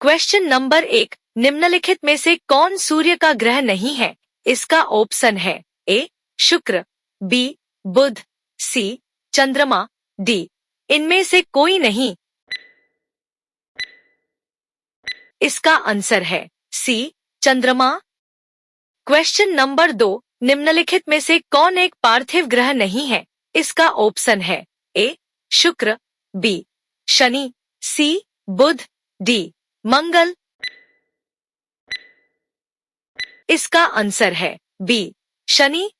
Question number 1, निम्नलिखित में से कौन सूर्य का ग्रह नहीं है? इसका ऑप्शन है ए शुक्र, बी बुध, सी चंद्रमा, डी इनमें से कोई नहीं। इसका आंसर है सी चंद्रमा। क्वेश्चन नंबर 2, निम्नलिखित में से कौन एक पार्थिव ग्रह नहीं है? इसका ऑप्शन है ए शुक्र, बी शनि, सी बुध, डी मंगल। इसका आंसर है बी शनि।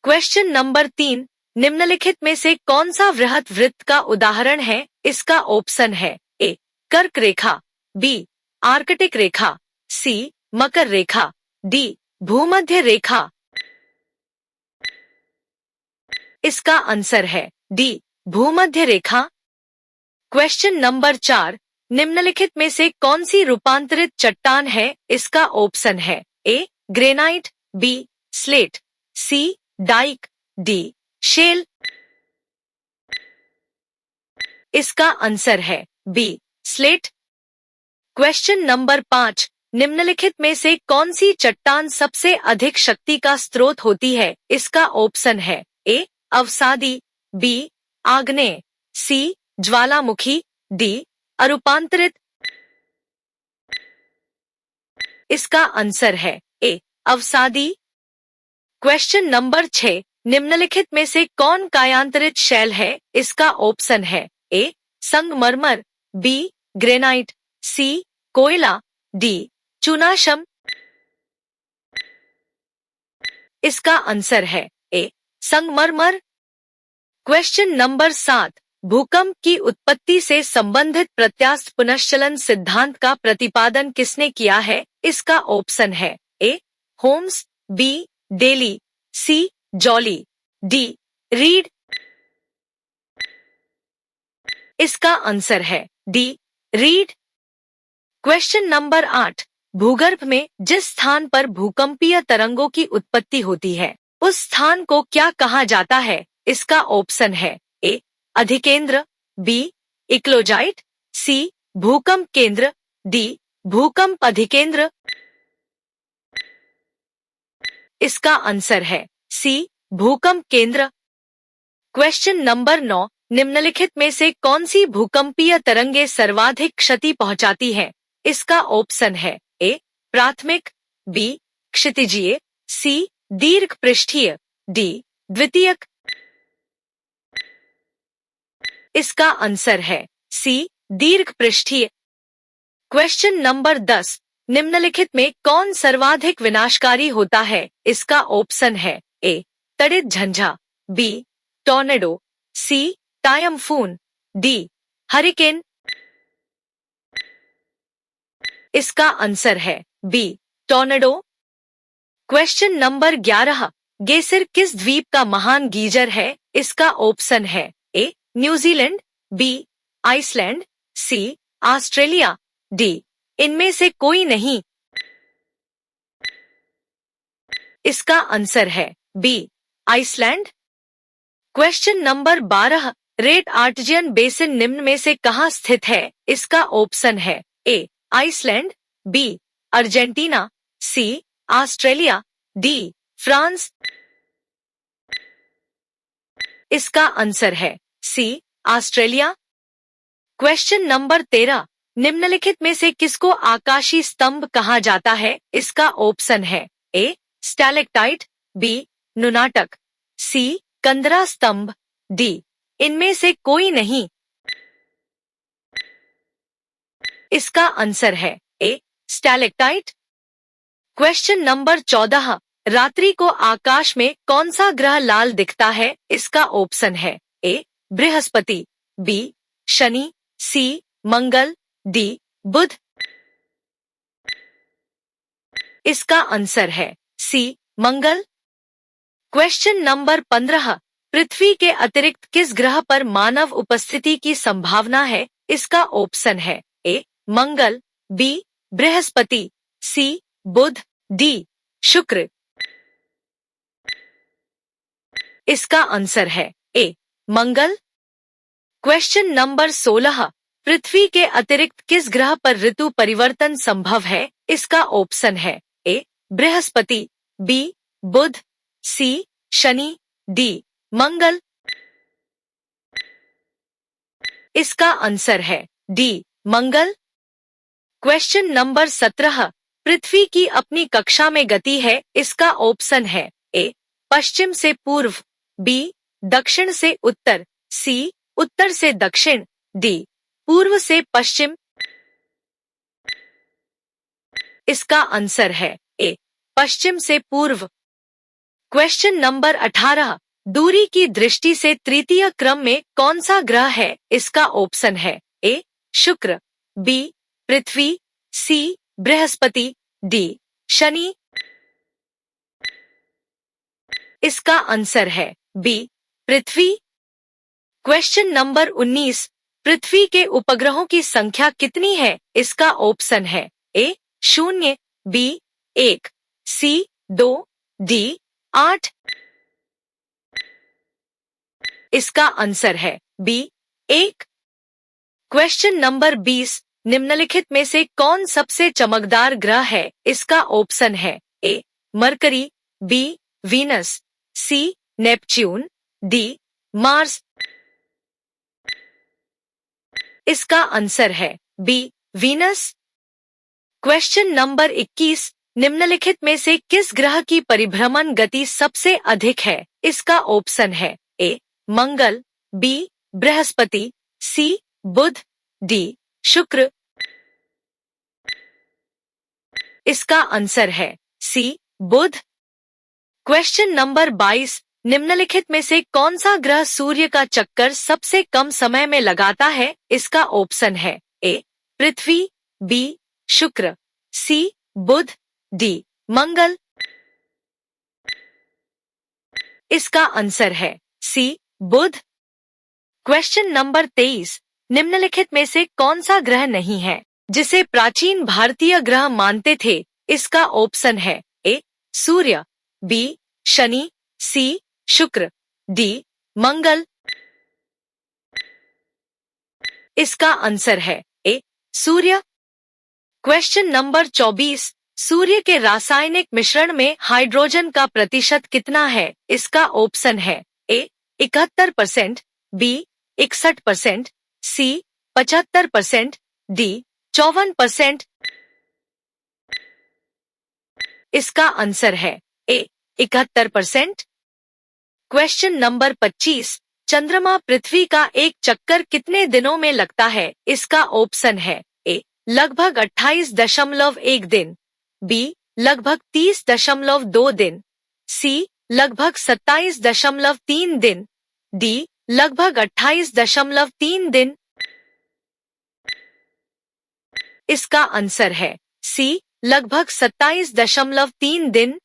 क्वेश्चन नंबर 3, निम्नलिखित में से कौन सा वृहत वृत्त का उदाहरण है? इसका ऑप्शन है ए कर्क रेखा, बी आर्कटिक रेखा, सी मकर रेखा, डी भूमध्य रेखा। इसका आंसर है डी भूमध्य रेखा। क्वेश्चन नंबर 4, निम्नलिखित में से कौन सी रूपांतरित चट्टान है? इसका ऑप्शन है ए ग्रेनाइट, बी स्लेट, सी डाइक, डी शेल। इसका आंसर है बी स्लेट। क्वेश्चन नंबर 5, निम्नलिखित में से कौन सी चट्टान सबसे अधिक शक्ति का स्रोत होती है? इसका ऑप्शन है ए अवसादी, बी आग्नेय, सी ज्वालामुखी, डी अरूपांतरित। इसका आंसर है ए अवसादी। क्वेश्चन नंबर 6, निम्नलिखित में से कौन कायांतरित शैल है? इसका ऑप्शन है ए संगमरमर, बी ग्रेनाइट, सी कोयला, डी चूनाशम। इसका आंसर है ए संगमरमर। क्वेश्चन नंबर 7, भूकंप की उत्पत्ति से संबंधित प्रत्यास्थ पुनश्चलन सिद्धांत का प्रतिपादन किसने किया है? इसका ऑप्शन है ए होम्स, बी डेली, सी जॉली, डी रीड। इसका आंसर है डी रीड। क्वेश्चन नंबर 8, भूगर्भ में जिस स्थान पर भूकंपीय तरंगों की उत्पत्ति होती है उस स्थान को क्या कहा जाता है? इसका ऑप्शन है ए अधिकेंद्र, बी इक्लोजाइट, सी भूकंप केंद्र, डी भूकंप अधिकेंद्र। इसका आंसर है सी भूकंप केंद्र। क्वेश्चन नंबर 9, निम्नलिखित में से कौन सी भूकंपीय तरंगे सर्वाधिक क्षति पहुंचाती है? इसका ऑप्शन है ए प्राथमिक, बी क्षितिजीय, सी दीर्घ पृष्ठीय, डी द्वितीयक। इसका आंसर है सी दीर्घ पृष्ठीय। क्वेश्चन नंबर 10, निम्नलिखित में कौन सर्वाधिक विनाशकारी होता है? इसका ऑप्शन है ए तड़ित झंझा, B tornado, C typhoon, D hurricane. इसका आंसर है B tornado. Question number 11, Geysir किस द्वीप का महान गीजर है? इसका ऑप्शन है A New Zealand, B Iceland, C Australia, D इनमें से कोई नहीं। इसका आंसर है B Iceland. Question number 12, great artesian basin निम्न में से कहाँ स्थित है? इसका ऑप्शन है A Iceland, B Argentina, C Australia, D France. इसका आंसर है सी ऑस्ट्रेलिया। क्वेश्चन नंबर 13, निम्नलिखित में से किसको आकाशीय स्तंभ कहा जाता है? इसका ऑप्शन है ए स्टैलेक्टाइट, बी नुनाटक, सी कंदरा स्तंभ, डी इनमें से कोई नहीं। इसका आंसर है ए स्टैलेक्टाइट। क्वेश्चन नंबर 14, रात्रि को आकाश में कौन सा ग्रह लाल दिखता है? इसका ऑप्शन है ए बृहस्पति, बी शनि, सी मंगल, डी बुध। इसका आंसर है सी मंगल। क्वेश्चन नंबर 15, पृथ्वी के अतिरिक्त किस ग्रह पर मानव उपस्थिति की संभावना है? इसका ऑप्शन है ए मंगल, बी बृहस्पति, सी बुध, डी शुक्र। इसका आंसर है ए मंगल। क्वेश्चन नंबर 16, पृथ्वी के अतिरिक्त किस ग्रह पर ऋतु परिवर्तन संभव है? इसका ऑप्शन है ए बृहस्पति, बी बुध, सी शनि, डी मंगल। इसका आंसर है डी मंगल। क्वेश्चन नंबर 17, पृथ्वी की अपनी कक्षा में गति है, इसका ऑप्शन है ए पश्चिम से पूर्व, बी दक्षिण से उत्तर, सी उत्तर से दक्षिण, डी पूर्व से पश्चिम। इसका आंसर है ए पश्चिम से पूर्व। क्वेश्चन नंबर 18, दूरी की दृष्टि से तृतीय क्रम में कौन सा ग्रह है? इसका ऑप्शन है ए शुक्र, बी पृथ्वी, सी बृहस्पति, डी शनि। इसका आंसर है बी पृथ्वी। क्वेश्चन नंबर 19, पृथ्वी के उपग्रहों की संख्या कितनी है? इसका ऑप्शन है ए 0, बी 1, सी 2, डी 8। इसका आंसर है बी 1। क्वेश्चन नंबर 20, निम्नलिखित में से कौन सबसे चमकदार ग्रह है? इसका ऑप्शन है A Mercury, B Venus, C Neptune, D Mars. इसका आंसर है बी वीनस। क्वेश्चन नंबर 21, निम्नलिखित में से किस ग्रह की परिभ्रमण गति सबसे अधिक है? इसका ऑप्शन है ए मंगल, बी बृहस्पति, सी बुध, डी शुक्र। इसका आंसर है सी बुध। क्वेश्चन नंबर 22, निम्नलिखित में से कौन सा ग्रह सूर्य का चक्कर सबसे कम समय में लगाता है? इसका ऑप्शन है ए पृथ्वी, बी शुक्र, सी बुध, डी मंगल। इसका आंसर है सी बुध। क्वेश्चन नंबर 23, निम्नलिखित में से कौन सा ग्रह नहीं है जिसे प्राचीन भारतीय ग्रह मानते थे? इसका ऑप्शन है ए सूर्य, बी शनि, सी शुक्र, डी मंगल। इसका आंसर है ए सूर्य। क्वेश्चन नंबर 24, सूर्य के रासायनिक मिश्रण में हाइड्रोजन का प्रतिशत कितना है? इसका ऑप्शन है ए 71%, बी 61%, सी 75%, डी 54%। इसका आंसर है ए 71%। क्वेश्चन नंबर 25, चंद्रमा पृथ्वी का एक चक्कर कितने दिनों में लगता है? इसका ऑप्शन है ए लगभग 28.1 दिन, बी लगभग 30.2 दिन, सी लगभग 27.3 दिन, डी लगभग 28.3 दिन। इसका आंसर है सी लगभग 27.3 दिन।